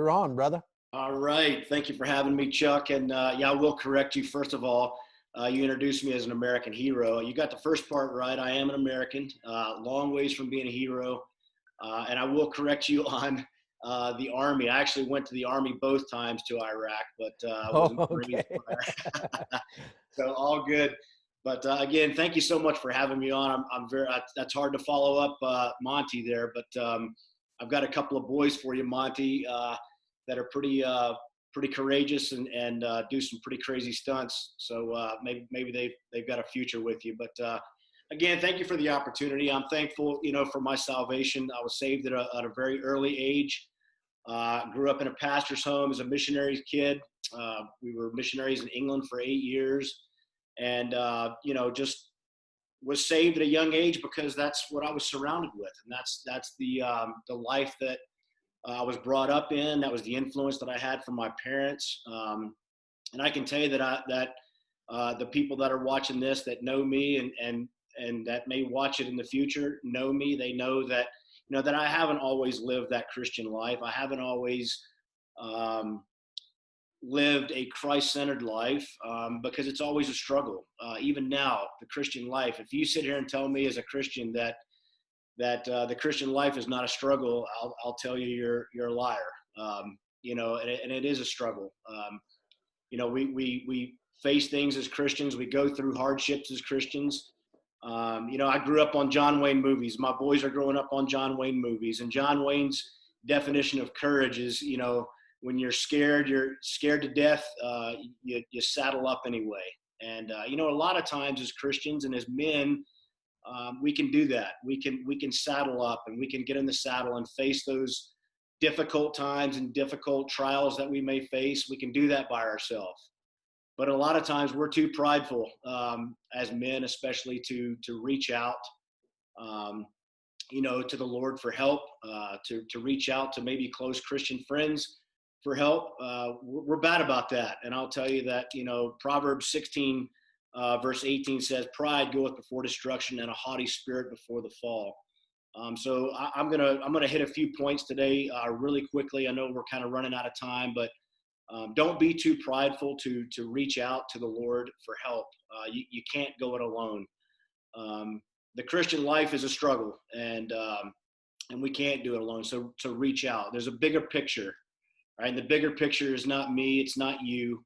You're on, brother. All right. Thank you for having me, Chuck. And yeah, I will correct you. First of all, you introduced me as an American hero. You got the first part right. I am an American, long ways from being a hero. And I will correct you on the Army. I actually went to the Army both times to Iraq, but I was in Oh, the Marines okay. prior. So all good. But again, thank you so much for having me on. I'm very, that's hard to follow up Monty there, but I've got a couple of boys for you, Monty, that are pretty courageous and do some pretty crazy stunts. So maybe they've got a future with you. But again, thank you for the opportunity. I'm thankful, for my salvation. I was saved at a very early age. Grew up in a pastor's home as a missionary's kid. We were missionaries in England for 8 years, and just was saved at a young age because that's what I was surrounded with, and that's the life that I was brought up in. That was the influence that I had from my parents. And I can tell you that the people that are watching this that know me and that may watch it in the future know me. They know that, that I haven't always lived that Christian life. I haven't always lived a Christ-centered life because it's always a struggle. Even now, the Christian life, if you sit here and tell me as a Christian that the Christian life is not a struggle, I'll tell you you're a liar. And it is a struggle. We face things as Christians. We go through hardships as Christians. I grew up on John Wayne movies. My boys are growing up on John Wayne movies, and John Wayne's definition of courage is, when you're scared to death, you saddle up anyway. And a lot of times as Christians and as men, we can do that. We can saddle up and we can get in the saddle and face those difficult times and difficult trials that we may face. We can do that by ourselves. But a lot of times we're too prideful as men, especially to reach out, to the Lord for help, to reach out to maybe close Christian friends for help. We're bad about that. And I'll tell you that, Proverbs 16, verse 18 says, "Pride goeth before destruction, and a haughty spirit before the fall." So I'm gonna hit a few points today really quickly. I know we're kind of running out of time, but don't be too prideful to reach out to the Lord for help. You can't go it alone. The Christian life is a struggle, and we can't do it alone. So to reach out, there's a bigger picture, right? And the bigger picture is not me, it's not you.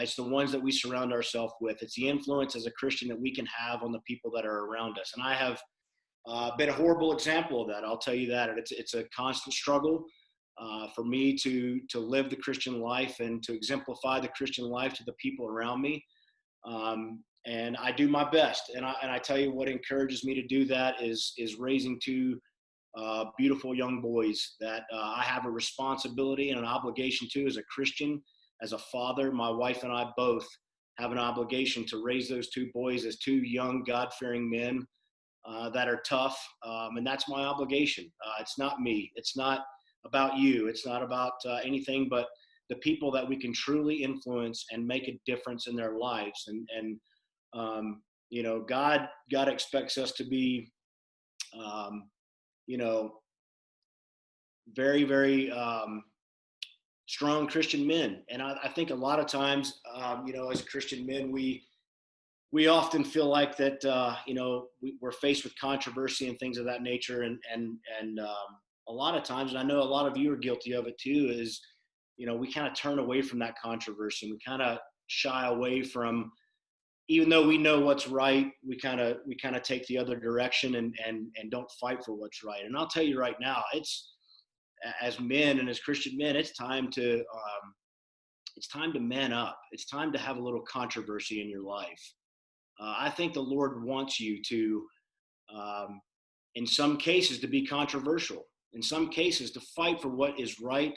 It's the ones that we surround ourselves with. It's the influence as a Christian that we can have on the people that are around us. And I have been a horrible example of that. I'll tell you that. It's a constant struggle for me to live the Christian life and to exemplify the Christian life to the people around me. And I do my best. And I tell you what encourages me to do that is raising two beautiful young boys that I have a responsibility and an obligation to as a Christian. As a father, my wife and I both have an obligation to raise those two boys as two young, God-fearing men that are tough, and that's my obligation. It's not me. It's not about you. It's not about anything but the people that we can truly influence and make a difference in their lives. And God expects us to be, very, very strong Christian men. And I think a lot of times, as Christian men, we often feel like that, we're faced with controversy and things of that nature. And a lot of times, and I know a lot of you are guilty of it too, is, we kind of turn away from that controversy. We kind of shy away from, even though we know what's right, we kind of take the other direction and don't fight for what's right. And I'll tell you right now, as men and as Christian men, it's time to man up. It's time to have a little controversy in your life. I think the Lord wants you to, in some cases, to be controversial. In some cases, to fight for what is right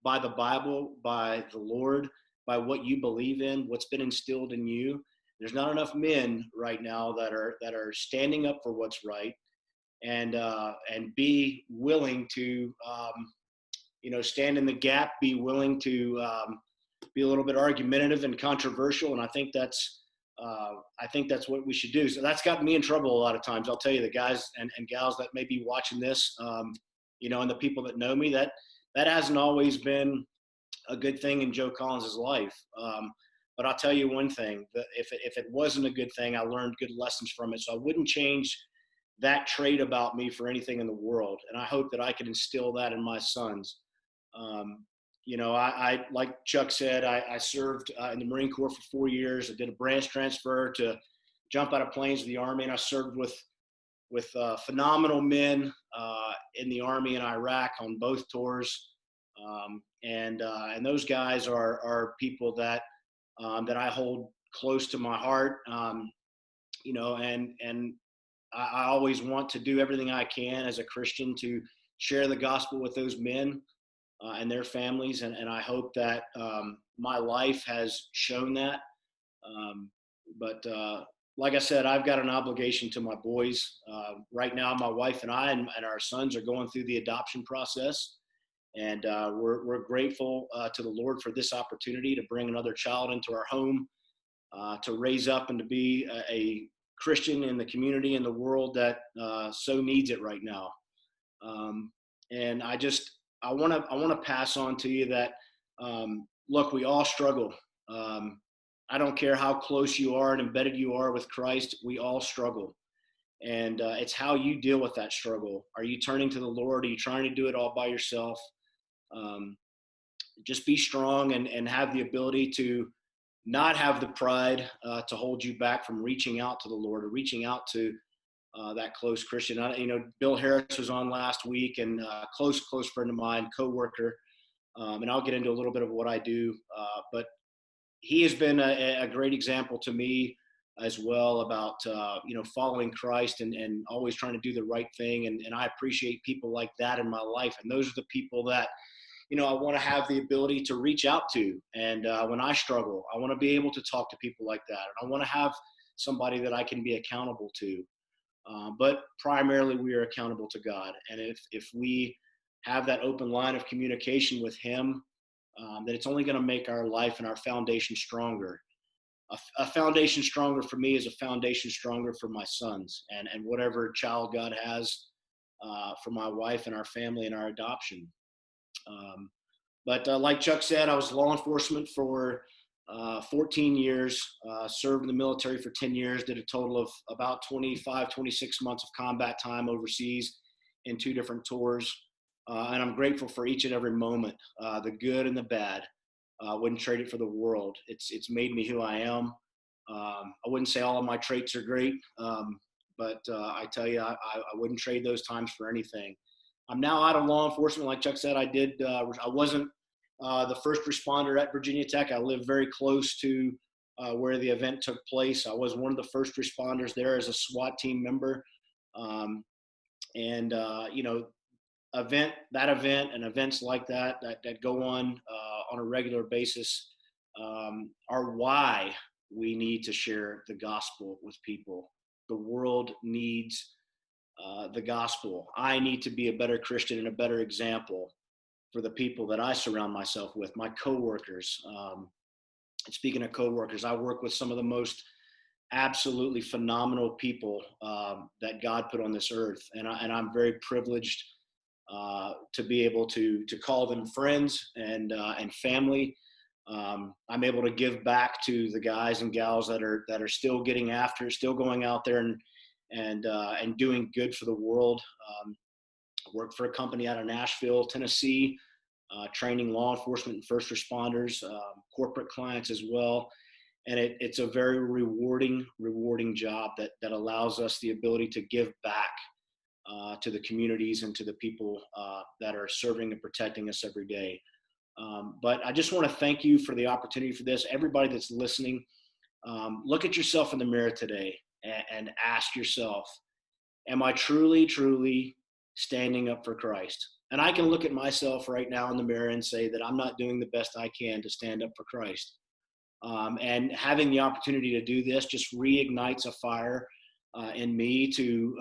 by the Bible, by the Lord, by what you believe in, what's been instilled in you. There's not enough men right now that are standing up for what's right. And be willing to, stand in the gap, be willing to be a little bit argumentative and controversial. And I think that's what we should do. So that's gotten me in trouble a lot of times. I'll tell you, the guys and gals that may be watching this, and the people that know me, that that hasn't always been a good thing in Joe Collins's life. But I'll tell you one thing, that if it wasn't a good thing, I learned good lessons from it. So I wouldn't change that trait about me for anything in the world. And I hope that I can instill that in my sons. Um, I like Chuck said, I served in the Marine Corps for 4 years. I did a branch transfer to jump out of planes to the Army, and I served with phenomenal men in the Army in Iraq on both tours. And those guys are people that I hold close to my heart. And I always want to do everything I can as a Christian to share the gospel with those men and their families. And I hope that my life has shown that. But like I said, I've got an obligation to my boys. Right now, my wife and I and our sons are going through the adoption process. And we're grateful to the Lord for this opportunity to bring another child into our home, to raise up and to be a Christian in the community and the world that so needs it right now. And I want to pass on to you that, look, we all struggle. I don't care how close you are and embedded you are with Christ, we all struggle. And it's how you deal with that struggle. Are you turning to the Lord? Are you trying to do it all by yourself? Just be strong and have the ability to not have the pride to hold you back from reaching out to the Lord or reaching out to that close Christian. Bill Harris was on last week, and close friend of mine, coworker, and I'll get into a little bit of what I do, but he has been a great example to me as well about following Christ and always trying to do the right thing, and I appreciate people like that in my life, and those are the people that I want to have the ability to reach out to. And when I struggle, I want to be able to talk to people like that. And I want to have somebody that I can be accountable to. But primarily, we are accountable to God. And if we have that open line of communication with Him, then it's only going to make our life and our foundation stronger. A foundation stronger for me is a foundation stronger for my sons and whatever child God has for my wife and our family and our adoption. But like Chuck said, I was law enforcement for 14 years, served in the military for 10 years, did a total of about 25, 26 months of combat time overseas in 2 different tours. And I'm grateful for each and every moment, the good and the bad. I wouldn't trade it for the world. It's made me who I am. I wouldn't say all of my traits are great, but I tell you, I wouldn't trade those times for anything. I'm now out of law enforcement. Like Chuck said, I wasn't the first responder at Virginia Tech. I live very close to where the event took place. I was one of the first responders there as a SWAT team member. That event and events like that go on a regular basis are why we need to share the gospel with people. The world needs the gospel. I need to be a better Christian and a better example for the people that I surround myself with, my coworkers. And speaking of coworkers, I work with some of the most absolutely phenomenal people that God put on this earth, and I'm very privileged to be able to call them friends and family. I'm able to give back to the guys and gals that are still getting after, still going out there and doing good for the world. I work for a company out of Nashville, Tennessee, training law enforcement and first responders, corporate clients as well. And it's a very rewarding job that allows us the ability to give back to the communities and to the people that are serving and protecting us every day. But I just want to thank you for the opportunity for this. Everybody that's listening, look at yourself in the mirror today and ask yourself, am I truly standing up for Christ? And I can look at myself right now in the mirror and say that I'm not doing the best I can to stand up for Christ. And having the opportunity to do this just reignites a fire in me to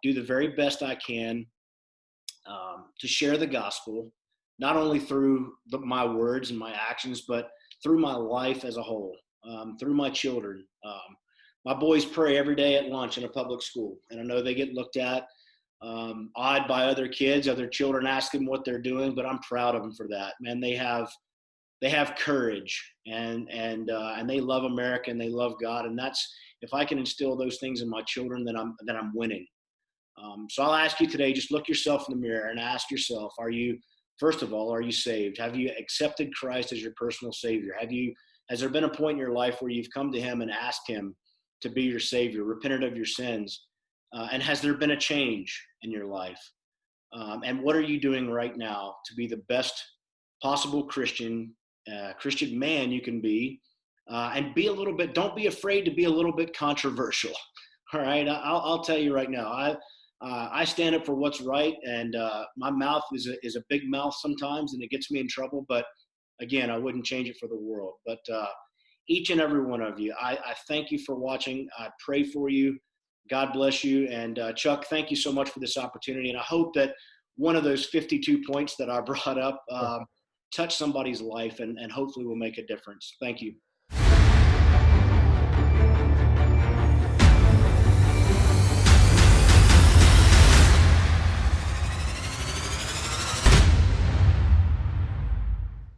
do the very best I can to share the gospel, not only through my words and my actions, but through my life as a whole, through my children. My boys pray every day at lunch in a public school, and I know they get looked at awed by other kids, other children ask them what they're doing, but I'm proud of them for that. Man, they have courage, and they love America and they love God. And that's, if I can instill those things in my children, then I'm winning. So I'll ask you today, just look yourself in the mirror and ask yourself, first of all, are you saved? Have you accepted Christ as your personal Savior? Has there been a point in your life where you've come to him and asked him to be your Savior, repented of your sins? And has there been a change in your life? And what are you doing right now to be the best possible Christian man you can be? And don't be afraid to be a little bit controversial. All right. I'll tell you right now, I stand up for what's right, and my mouth is a big mouth sometimes, and it gets me in trouble. But again, I wouldn't change it for the world. But each and every one of you, I thank you for watching. I pray for you. God bless you. And Chuck, thank you so much for this opportunity. And I hope that one of those 52 points that I brought up touch somebody's life and hopefully will make a difference. Thank you.